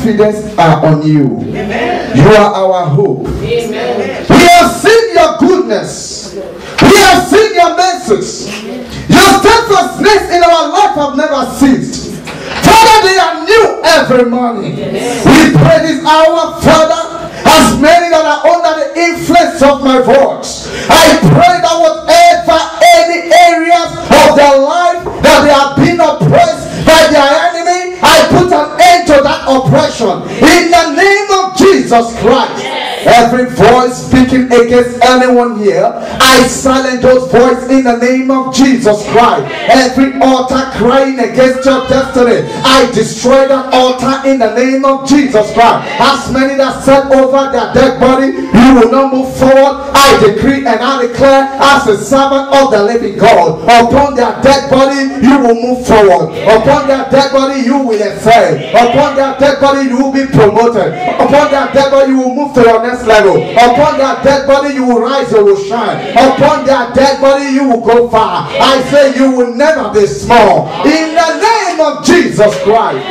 confidence are on you. Amen. You are our hope. Amen. We have seen your goodness. We have seen your mercies. Your steadfastness in our life have never ceased. Father, they are new every morning. We pray this hour, Father, as many that are under the influence of my voice, I pray that whatever any areas of their life that they have been oppressed by their enemy, I put an end to that oppression in the name of Jesus Christ. Every voice speaking against anyone here, I silence those voices in the name of Jesus Christ. Every altar crying against your destiny, I destroy that altar in the name of Jesus Christ. As many that said over their dead body, you will not move forward, I decree and I declare as a servant of the living God, upon their dead body you will move forward. Upon their dead body you will excel. Upon their dead body you will be promoted. Upon their dead body you will move to your next level. Upon their dead body you will rise, you will shine. Upon their dead body you will go far. I say you will never be small. In the name of Jesus Christ.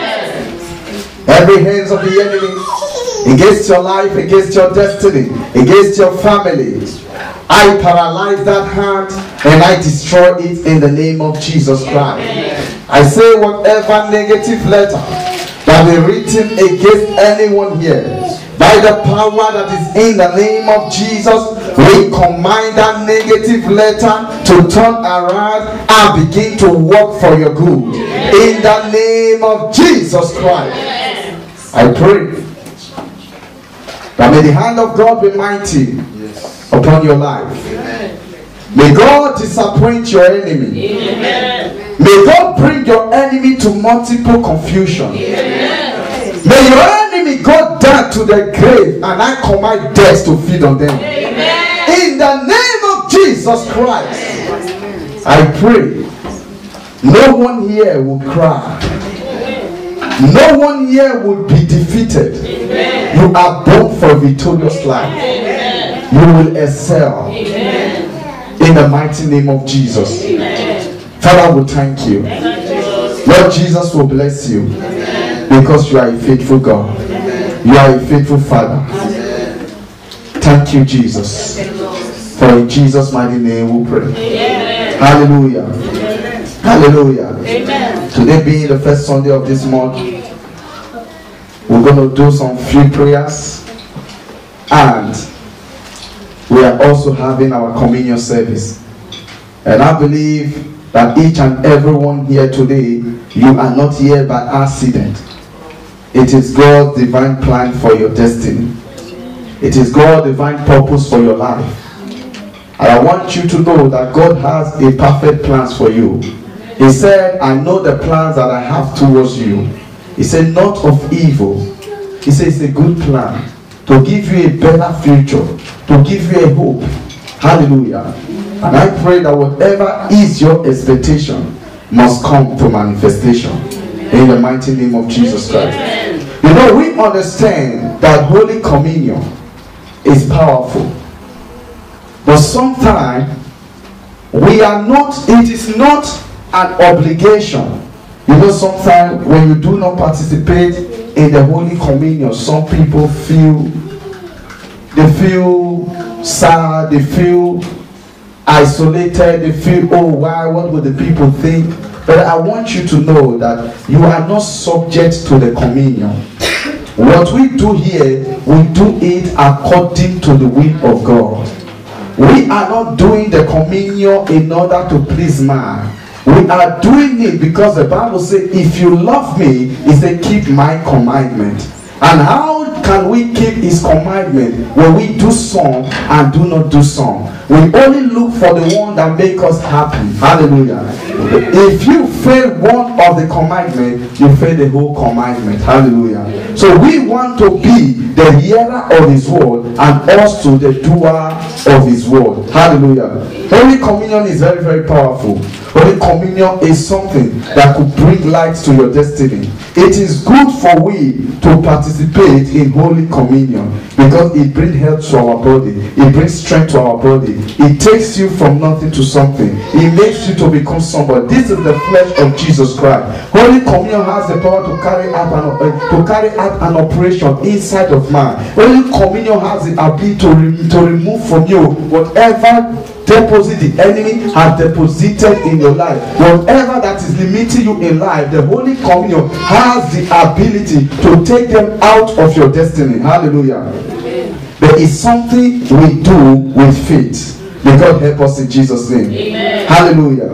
Every hands of the enemy against your life, against your destiny, against your family, I paralyze that hand and I destroy it in the name of Jesus Christ. I say whatever negative letter that be written against anyone here, by the power that is in the name of Jesus, we command that negative letter to turn around and begin to work for your good. In the name of Jesus Christ, I pray that may the hand of God be mighty upon your life. May God disappoint your enemy. May God bring your enemy to multiple confusion. May your enemy go down to the grave, and I command death to feed on them. In the name of Jesus Christ, I pray no one here will cry. No one here will be defeated. You are born for a victorious life. You will excel. In the mighty name of Jesus. Father, we thank you. Lord Jesus will bless you. Because you are a faithful God. You are a faithful Father. Thank you, Jesus. For in Jesus' mighty name we pray. Hallelujah. Hallelujah. Today being the first Sunday of this month, we're going to do some few prayers. And we are also having our communion service. And I believe that each and everyone here today, you are not here by accident. It is God's divine plan for your destiny. It is God's divine purpose for your life. And I want you to know that God has a perfect plans for you. He said, I know the plans that I have towards you. He said, not of evil. He said, it's a good plan to give you a better future, to give you a hope. Hallelujah. And I pray that whatever is your expectation must come to manifestation. In the mighty name of Jesus Christ. You know, we understand that Holy Communion is powerful. But sometimes we are not, it is not an obligation. You know, sometimes when you do not participate in the Holy Communion, some people feel sad, they feel isolated, they feel, oh, why, what would the people think? But I want you to know that you are not subject to the communion. What we do here, we do it according to the will of God. We are not doing the communion in order to please man. We are doing it because the Bible says, if you love me, it says, keep my commandment. And how can we keep his commandment when we do some and do not do some? We only look for the one that makes us happy. Hallelujah. If you fail one of the commandments, you fail the whole commandment. Hallelujah. So we want to be the hearer of his word and also the doer of his word. Hallelujah. Holy Communion is very, very powerful. Holy Communion is something that could bring light to your destiny. It is good for we to participate in Holy Communion because it brings health to our body. It brings strength to our body. It takes you from nothing to something. It makes you to become somebody. This is the flesh of Jesus Christ. Holy Communion has the power to carry out an operation inside of man. Holy Communion has the ability to remove from you whatever deposit the enemy has deposited in your life. Whatever that is limiting you in life, the Holy Communion has the ability to take them out of your destiny. Hallelujah. There is something we do with faith. May God help us in Jesus' name. Amen. Hallelujah.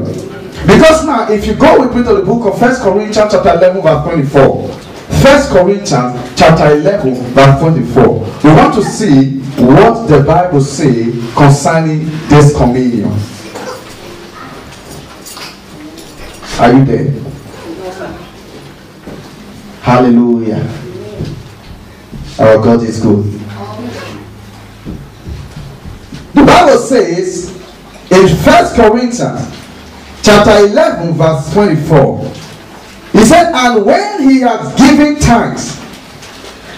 Because now, if you go with me to the book of 1 Corinthians chapter 11 verse 24. 1 Corinthians chapter 11 verse 24. We want to see what the Bible says concerning this communion. Are you there? Hallelujah. Our God is good. The Bible says in 1 Corinthians chapter 11 verse 24, he said, and when he has given thanks,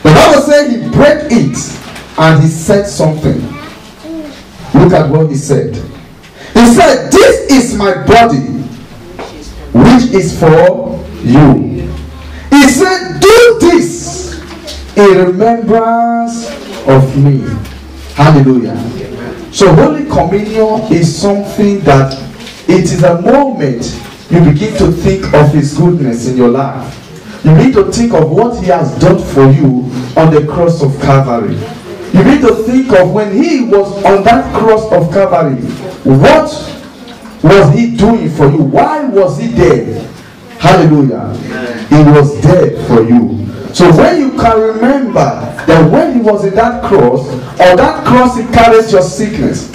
the Bible says he broke it and he said something. Look at what he said. He said, this is my body which is for you. He said, do this in remembrance of me. Hallelujah. So Holy Communion is something that it is a moment you begin to think of his goodness in your life. You need to think of what he has done for you on the cross of Calvary. You need to think of when he was on that cross of Calvary. What was he doing for you? Why was he there? Hallelujah. He was there for you. So when you can remember that when he was in that cross, on that cross he carried your sickness.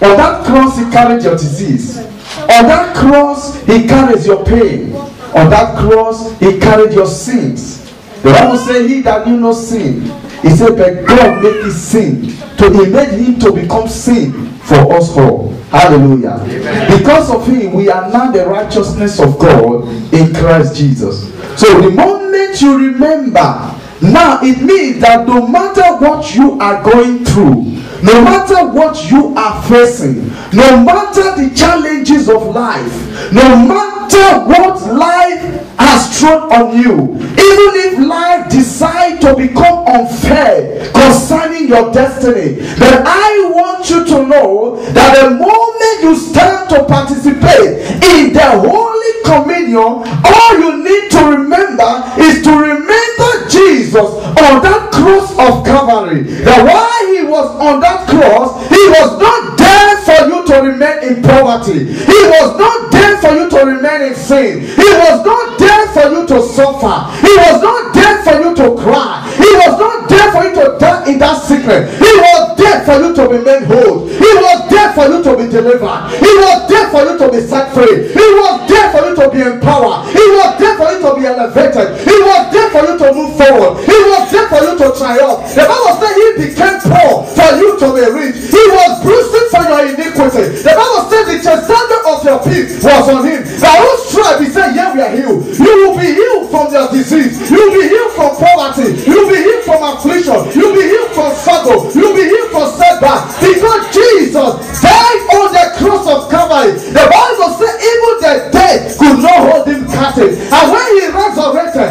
On that cross he carried your disease. On that cross he carries your pain. On that cross he carried your sins. The Bible says he that knew no sin, he said, but God made his sin. He made him to become sin for us all. Hallelujah. Amen. Because of him, we are now the righteousness of God in Christ Jesus. So the moment you remember, now it means that no matter what you are going through, no matter what you are facing, no matter the challenges of life, no matter what life has thrown on you, even if life decides to become unfair concerning your destiny, then I want you to know that the moment you start to participate in the Holy Communion, all you need to remember is to remember Jesus on that cross of Calvary. That while he was on that cross, he was not there for you to remain in poverty. He was not there for you to remain in sin. He was not there for you to suffer. He was not there for you to cry. He was not there for you to die in that sickness. He was there for you to be made whole. He was there for you to be delivered. He was there for you to be set free. He was there for you to be empowered. He was there for you to be elevated. He was there for you to move forward. He was there for you to triumph. The Bible says he became poor for you to be rich. He was bruised for your iniquity. The Bible says the chastisement of your peace was on him. By whose stripe he said, yeah, we are healed. You will be healed from your disease. You will be healed from poverty. You will be healed from affliction. You will be healed from struggle. You will be healed from setback. Because Jesus died on the cross of Calvary. The Bible says even the dead could not hold him captive. And when he resurrected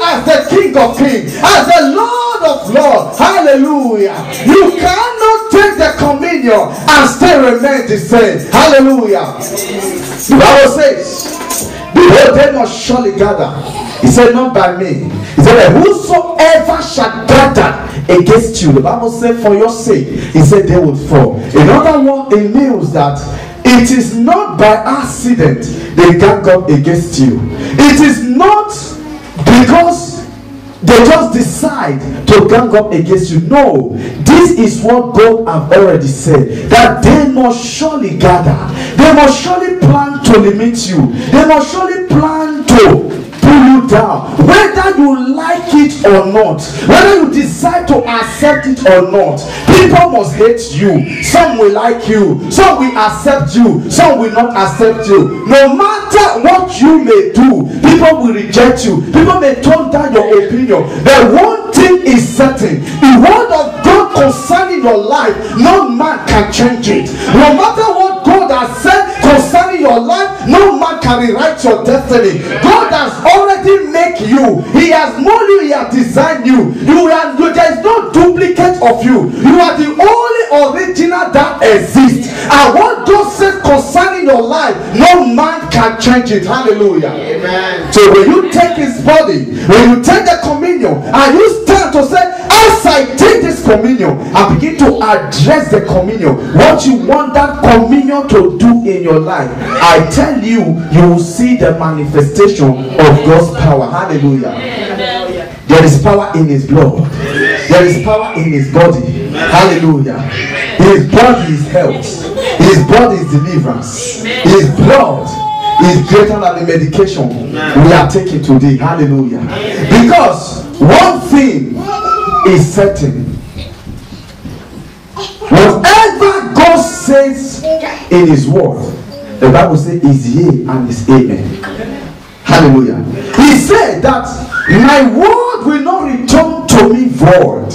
as the King of Kings, as the Lord of Lords. Hallelujah. You cannot take the communion and still remain the same. Hallelujah. The Bible says, behold, they must surely gather. He said, not by me. He said, whosoever shall gather against you, the Bible said, for your sake, he said they would fall. In other words, it means that it is not by accident they gang up against you. It is not because they just decide to gang up against you. No, this is what God have already said, that they must surely gather. They must surely plan to limit you. They must surely plan to pull you down, whether you like it or not, whether you decide to accept it or not. People must hate you. Some will like you, some will accept you, some will not accept you. No matter what you may do, people will reject you. People may turn down your opinion. The one thing is certain: the word of God concerning your life, no man can change it. No matter what God has said concerning your life, no man can rewrite your destiny. God has already made you. He has molded you. He has designed you. There is no duplicate of you. You are the only original that exists. And what God says concerning your life, no man can change it. Hallelujah. Amen. So when you take his body, when you take the communion, and you stand to say, as I take this communion, and begin to address the communion, what you want that communion to do in your life, I tell you, you will see the manifestation of God's power. Hallelujah. There is power in his blood. There is power in his body. Hallelujah. His body is health. His blood is deliverance. His blood is greater than the medication we are taking today. Hallelujah. Because one thing is certain: whatever God says in his word, the Bible says is yea and is amen. Hallelujah. He said that my word will not return to me void.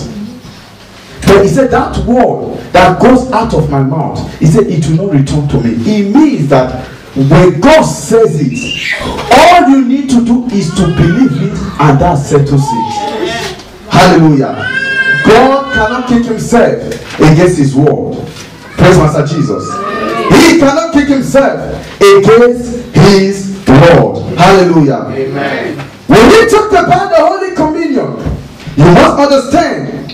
But he said that word that goes out of my mouth, he said it will not return to me. It means that when God says it, all you need to do is to believe it, and that settles it. Hallelujah. God cannot kick himself against his word. Praise Master Jesus. He cannot kick himself against his word. Hallelujah. Amen. When we talk about the Holy Communion, you must understand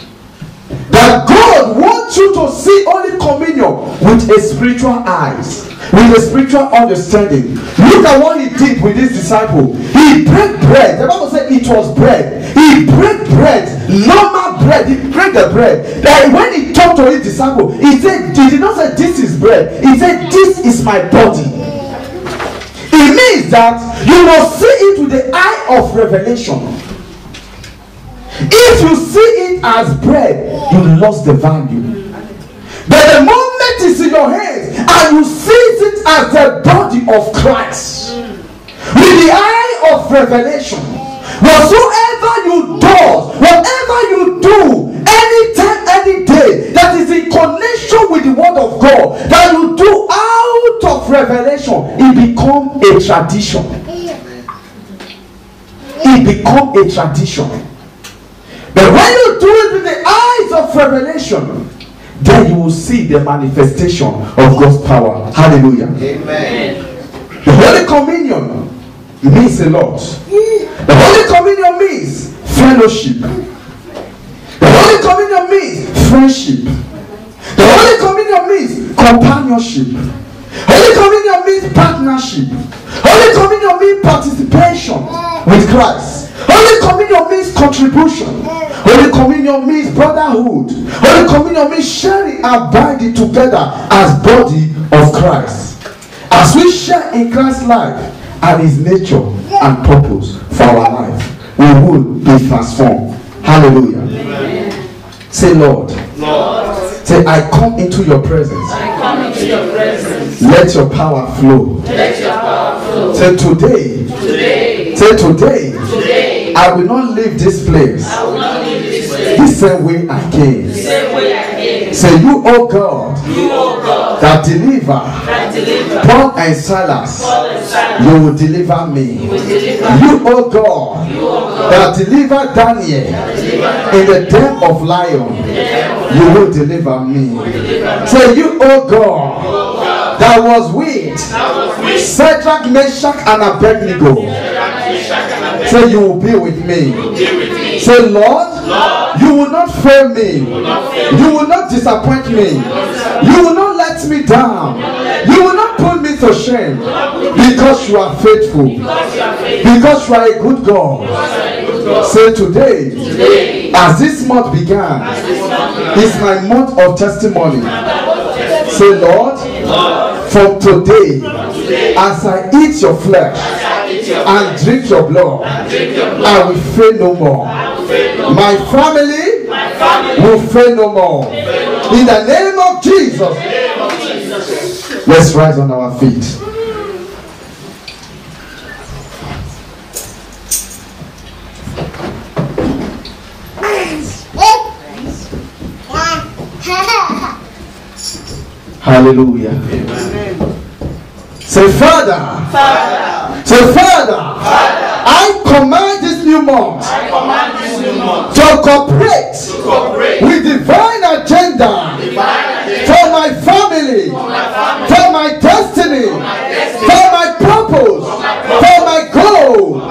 that God wants you to see Holy Communion with a spiritual eyes, with a spiritual understanding. Look at what he did with his disciple. He broke bread. The Bible said it was bread. He broke bread, normal bread. He broke the bread. Then when he talked to his disciple, he did not say this is bread. He said this is my body. It means that you must see it with the eye of revelation. If you see it as bread, you lost the value. But the moment it's in your hands and you see it as the body of Christ, with the eye of revelation, whatsoever you do, whatever you do, anytime, any day, that is in connection with the word of God, that you do out of revelation, it becomes a tradition. It becomes a tradition. But when you do it with the eyes of revelation, then you will see the manifestation of God's power. Hallelujah. Amen. The Holy Communion means a lot. The Holy Communion means fellowship. The Holy Communion means friendship. The Holy Communion means companionship. Holy Communion means partnership. Holy Communion means participation with Christ. Holy Communion means contribution. Holy Communion means brotherhood. Holy Communion means sharing and binding together as body of Christ. As we share in Christ's life and his nature and purpose for our life, we will be transformed. Hallelujah. Amen. Say, Lord. Lord. Say, I come into your presence. I come into your presence. Let your power flow. Let your power flow. Say, today. Today. Say, today. Today. I will not leave this place. I will not leave this place. The same way I came. The same way I came. Say, you, O God. You, O God. That deliver. Paul and Silas. You will deliver me. You, O God. That deliver Daniel in the den of lion. You will deliver me. Say, you, O God, that was with Shadrach, Meshach, and Abednego. Say, you will be with me. Say, Lord, you will not fail me. You will not disappoint me. You will not let me down. You will not put me to shame. Because you are faithful. Because you are a good God. Say, today, as this month began, is my month of testimony. Say, Lord, from today, as I eat your flesh, and drink your blood. I will fail no more. My family will fail no more. In the name of Jesus. Let's rise on our feet. Hallelujah. Amen. Say, Father. Say, Father. I command this new month to cooperate with divine agenda for my family, for my destiny, for my purpose, for my goal.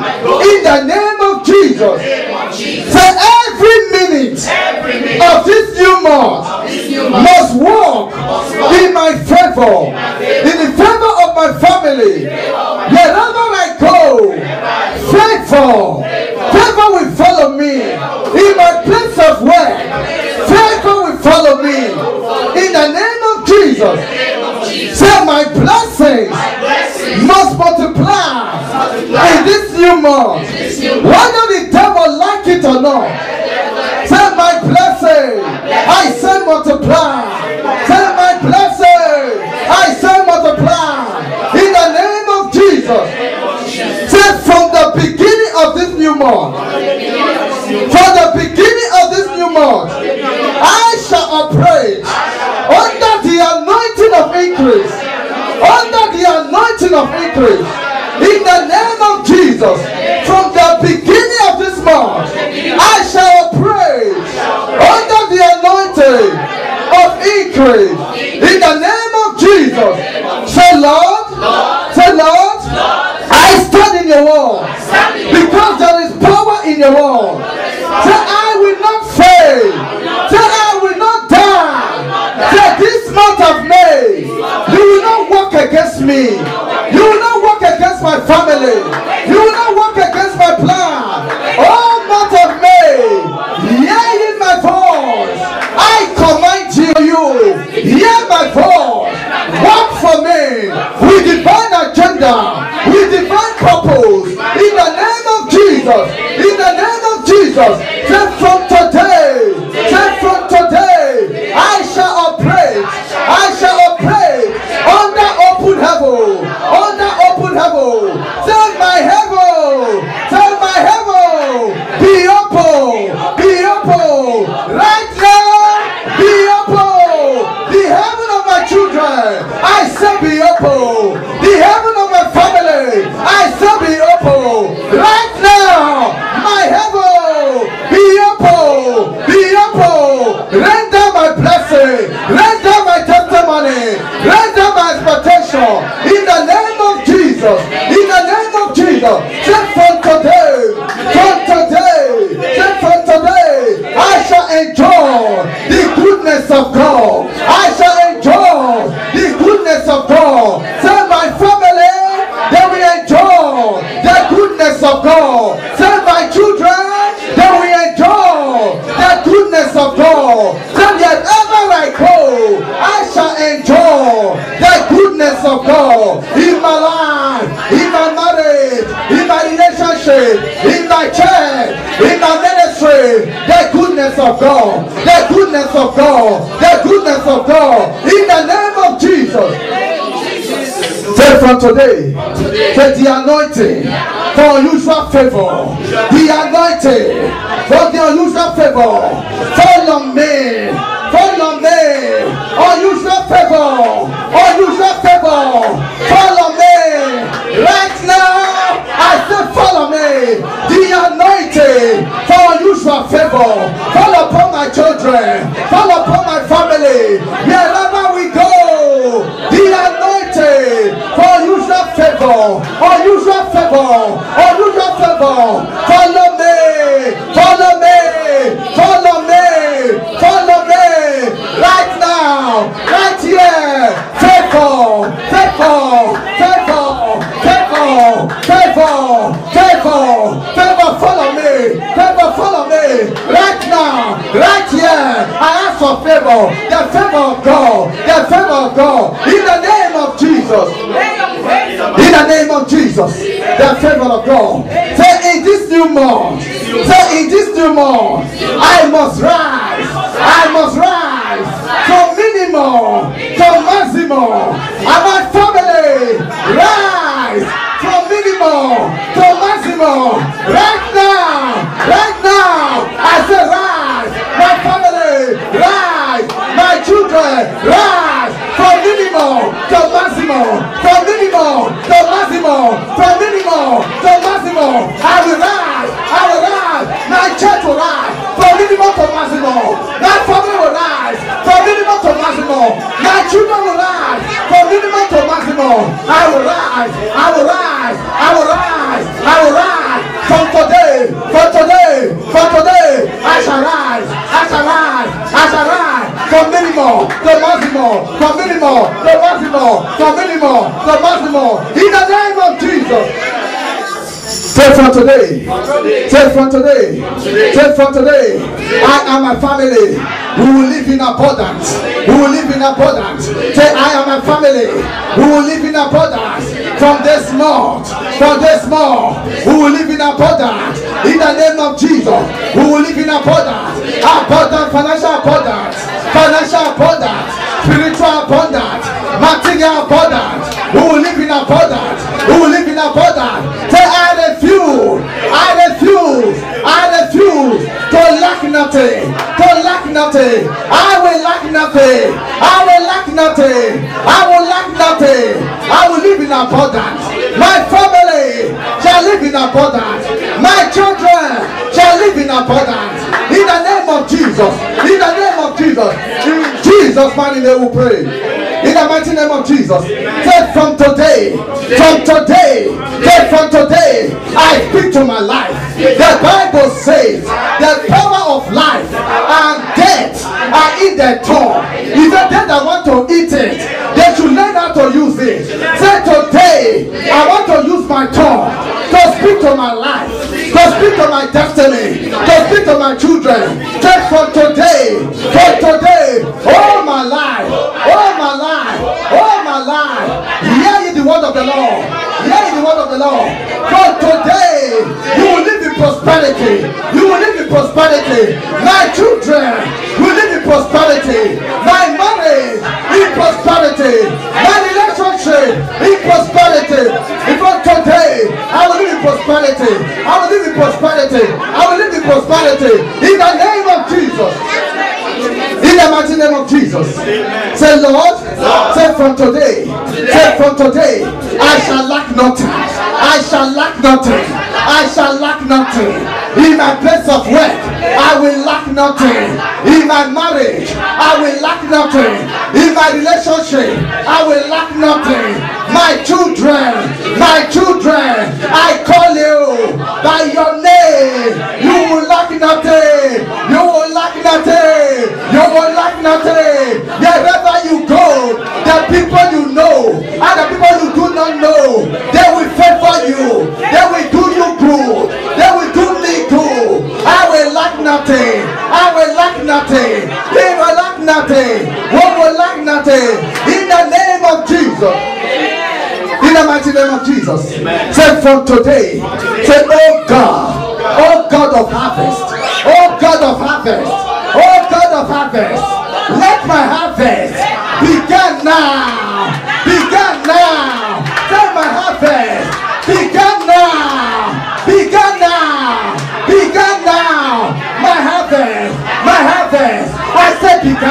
In the name of Jesus. Say, every minute of this new month must walk in my favor, in the favor of my family. Wherever I go, favor will follow me. In my place of work, favor will follow me. In the name of Jesus. Say, my blessings must multiply in this new month. Whether the devil like it or not. Say, my blessing, I say multiply. Say, my blessing, I say multiply. In the name of Jesus. Say, from the beginning of this new month. From the beginning of this new month, I shall operate under the anointing of increase. Under the anointing of increase. In the name of Jesus. From the beginning of this month, I shall operate under the anointing of increase. In the name of Jesus. Say, Lord, I stand in your word. Because there is power in your word. Say, I will not fail. Say, I will not die. Say, this month of May, you will not work against me. You will not work against my family. You will not work against my plan. All month of May, hear in my voice. I command you, hear my voice. Work for me with divine agenda, with divine purpose. In the name of Jesus. In the name of Jesus. Say, from today, I shall operate. I shall operate under open heaven. Under open heaven. Say, my heaven. Say, my heaven. Be open. Be open. Right now. Be open. The heaven of my children. I say be open. The heaven of my family. I say be open. Right now. My heaven. Be open. Be open. Render my blessing. Render my testimony. Render my expectation. In the name of Jesus. In the name of Jesus. Say, from today. Say, from today. I shall enjoy the goodness of God. I shall enjoy the goodness of God. Say, my family, they will enjoy the goodness of God. Say, my children, they will enjoy the goodness of God. Say, wherever I go, I shall enjoy the goodness of God in my life, in my marriage, in my relationship, in my church, in my ministry. The goodness of God, the goodness of God, the goodness of God. In the name of Jesus. Say, from today, say, the anointing for unusual favor. The anointing for the unusual favor. Follow me. Follow me. Unusual favor. Unusual favor. Follow me. Right now, I say follow me. The anointing for unusual favor. Fall upon my children. Fall upon my family. Wherever we go. The anointing for unusual favor. Unusual favor. Unusual favor. Follow me. Follow me. Follow me. Follow me. Right now. Right here. Favor. Favor. Favor. Favor. Favor. Favor. Favor. Follow me. Favor. Follow me. Right now. Right here. I ask for favor. The favor of God. The favor of God. In the name of Jesus. In the name of Jesus. the favor of God. Say, in this new month, say, in this new month, I must rise. I must rise from minimum to maximum. And my family rise from minimum to maximum. Right now, I say rise. My family rise. My children rise from minimum to maximum. From minimum to maximum. From minimum to maximum. I will rise. I will rise. My church will rise from minimum to maximum. My family will rise from minimum to maximum. My children will rise from minimum to maximum. I will rise. I will rise. I will rise. I will rise. From today, I shall rise. I shall rise. I shall rise. From minimum to maximum. From minimum to maximum. From minimum to maximum. In the name of Jesus. Say from today, say from today, say from today, I and my family, we will live in abundance. We will live in abundance. Say, I and my family, we will live in abundance. From this month, we will live in abundance. In the name of Jesus, we will live in abundance. Abundance, financial abundance, spiritual abundance, material abundance. We will live in abundance. We will live in abundance. Say, I refuse to lack nothing. I will lack nothing. I will live in abundance. My family shall live in abundance. My children shall live in abundance. In the name of Jesus. In the name of Jesus. In Jesus' mighty name we pray. In the mighty name of Jesus. Say from today, I speak to my life. The Bible says the power of life and death are in the tongue. If they that want to eat it, they should learn how to use it. Say today, I want to use my tongue to speak to my life, to speak to my destiny, to speak to my children. Say from today, all my life, hear ye the word of the Lord. Hear ye the word of the Lord. From today, you will live in prosperity. You will live in prosperity. My children will live in prosperity. My marriage in prosperity. My relationship in prosperity. From today, I will live in prosperity. I will live in prosperity. I will live in prosperity. In the name of Jesus. In the mighty name of Jesus. Say, Lord, say from today, I shall lack nothing. I shall lack nothing. I shall lack nothing. In my place of work, I will lack nothing. In my marriage, I will lack nothing. In my relationship, I will lack nothing. My children, I call you by your name. You will lack nothing. You will lack nothing. You will lack nothing. Wherever you go, the people you know and the people you do not know, they will favor you. They will do you good. They will do me good. I will lack nothing. I will lack nothing. He will lack nothing. One will lack nothing. In the name of Jesus. In the mighty name of Jesus. Amen. Say from today. Say, oh God of harvest. Oh God of harvest. Oh God of harvest. Let my harvest begin now. Begin now. Let my harvest begin now. Begin now. Begin now. My harvest. I said begin.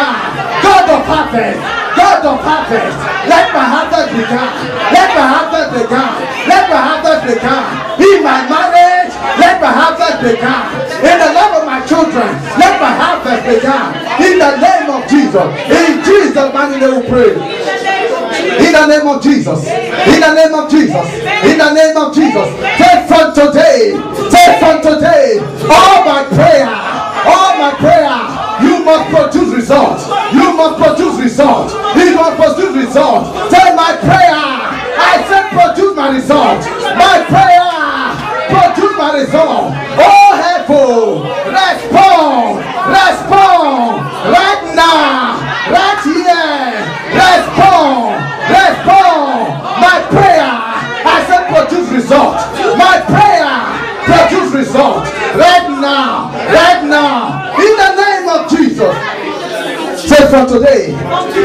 God of harvest. God of harvest. Let my harvest begin. Let my harvest begin. Let my harvest begin. In my marriage, let my harvest begin. In the life of my children, let my harvest begin. In the name of Jesus. In Jesus' mighty name we pray. In the name of Jesus. In the name of Jesus. In the name of Jesus. Take from today. All my prayer. You must produce results. You must produce results. You must produce results. Say my prayer. I said produce my results. My prayer. Produce my result. Oh heaven. Respond. Right now. Right here. Respond. My prayer. I said produce results. from today.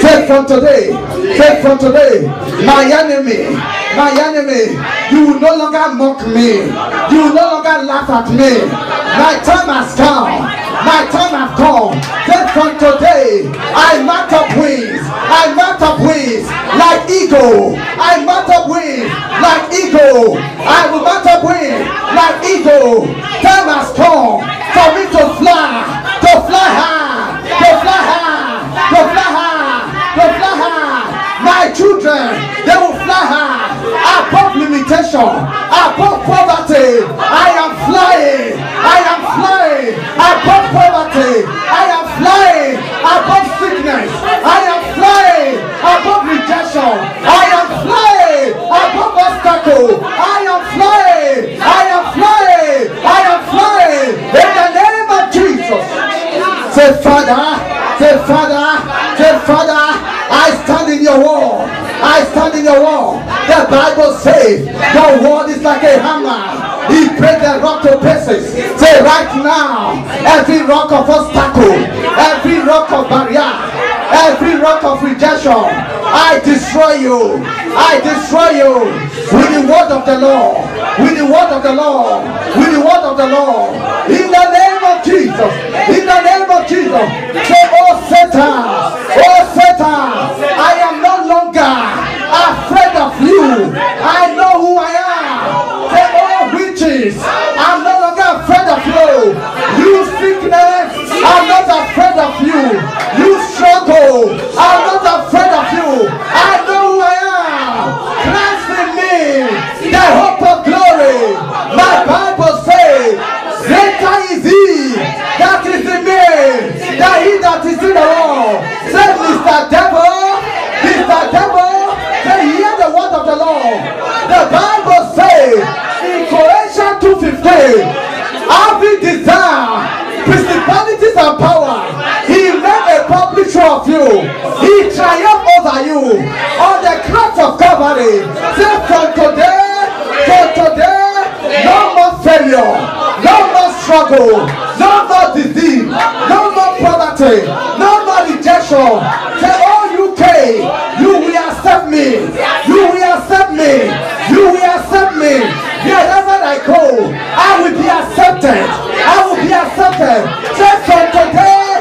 Say from today. Say from today. My enemy. You will no longer mock me. You will no longer laugh at me. My time has come. My time has come. Say from today. I mount up wings. I mount up wings like eagle. I mount up wings like eagle. I will mount up wings like eagle. Time has come for me to fly high, to fly high, to fly high, to fly high. My children, they will fly high above limitation, above poverty. I am flying. I am flying above poverty. I am flying above sickness. I am flying above rejection. I am flying above obstacle. I am flying. I am flying. I am flying in the name of Jesus. Say, Father, say, Father, say, Father, I stand in your wall. I stand in your wall. The Bible says your word is like a hammer. He breaks the rock to pieces. Say right now, every rock of obstacle, every rock of barrier, every rock of rejection, I destroy you. I destroy you with the word of the Lord. With the word of the Lord. With the word of the Lord. In the name of Jesus. In the name of Jesus. Say, oh Satan. Oh Satan. I am no longer afraid of you. I know who I am. Say, oh witches. I'm no longer afraid of you. You sickness. I'm not afraid of you. You struggle. I'm not afraid of you. I know who I am. Christ in me, the hope of glory. My Bible says, greater is he that is in me than he that is in the world. Say, Mr. Devil, say, hear the word of the Lord. The Bible says in Colossians 2:15, every desire, principalities and power, he made a public show of you. He triumphed over you on the cross of Calvary. Say, from today, no more failure, no more struggle, no more disease, no more poverty, no more rejection. Say, oh UK, you will accept me. You will accept me. You will accept me. Wherever I go, I will be accepted. I will be accepted. Say, from today,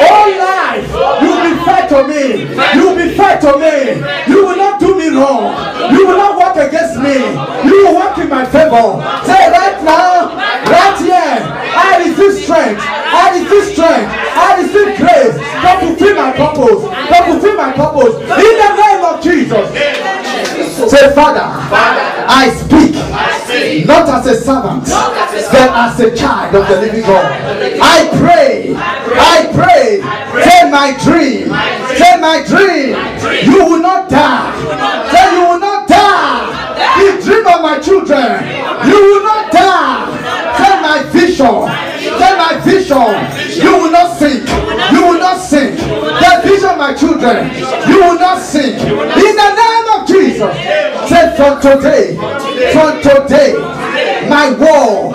all life, you will be fair to me. You will be fair to me. You will not do me wrong. You will not work against me. You will work in my favor. Say, right now, right here, I receive strength. I receive strength. I receive grace to fulfill my purpose. To fulfill my purpose. In the name of Jesus. Say, Father, I speak not as a servant, but as a child of the living God. I pray. Say, my dream. Say, my dream. You will not die. Say, you will not die. The dream of my children. You will not die. Say, my vision. Say, my vision. You will not sink. You will not sink. The vision of my children. You will not sink. In the name of Jesus. Say, from today, my war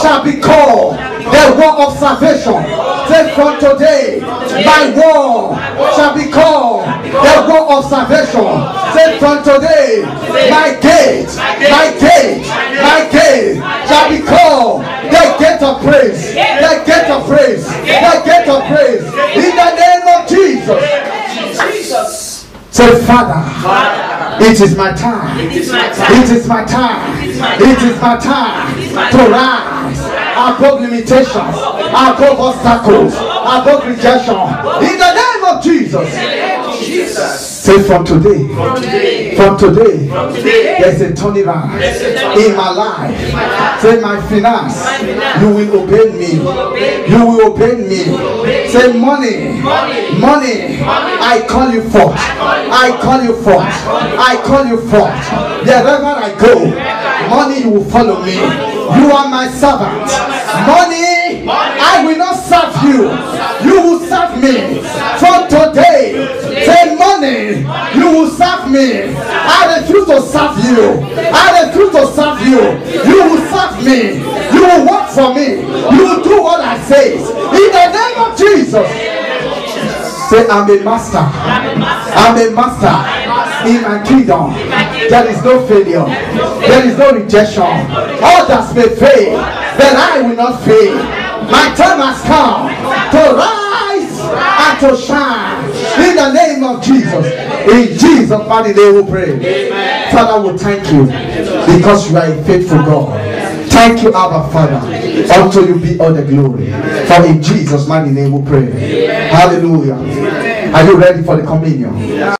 shall be called the war of salvation. Say, from today, my war shall be called the war of salvation. Say, from today, my gate shall be called the gate of praise. The gate of praise. The gate of praise. In the name of Jesus. Say, Father, it is my time. It is my time. It is my time. It is my time to rise above limitations, above obstacles, above rejection. In the name of Jesus. Say, from today, there's a turning around in my life. Say, my finance, you will obey me. You will obey me. Say, money, I call you forth. I call you forth. I call you forth. Wherever I go, money, you will follow me. You are my servant. Money, I will not serve you. You will serve me. From today, say, money, you will serve me. I refuse to serve you. I refuse to serve you. You will serve me. You will work for me. You will do what I say. In the name of Jesus. Say, I'm a master. I'm a master in my kingdom. There is no failure. There is no rejection. Others may fail, but I will not fail. My time has come to rise and to shine. In the name of Jesus. In Jesus' mighty name we pray. Father, we thank you because you are a faithful God. Thank you, Abba Father. Unto you be all the glory. For in Jesus' mighty name we pray. Hallelujah. Are you ready for the communion?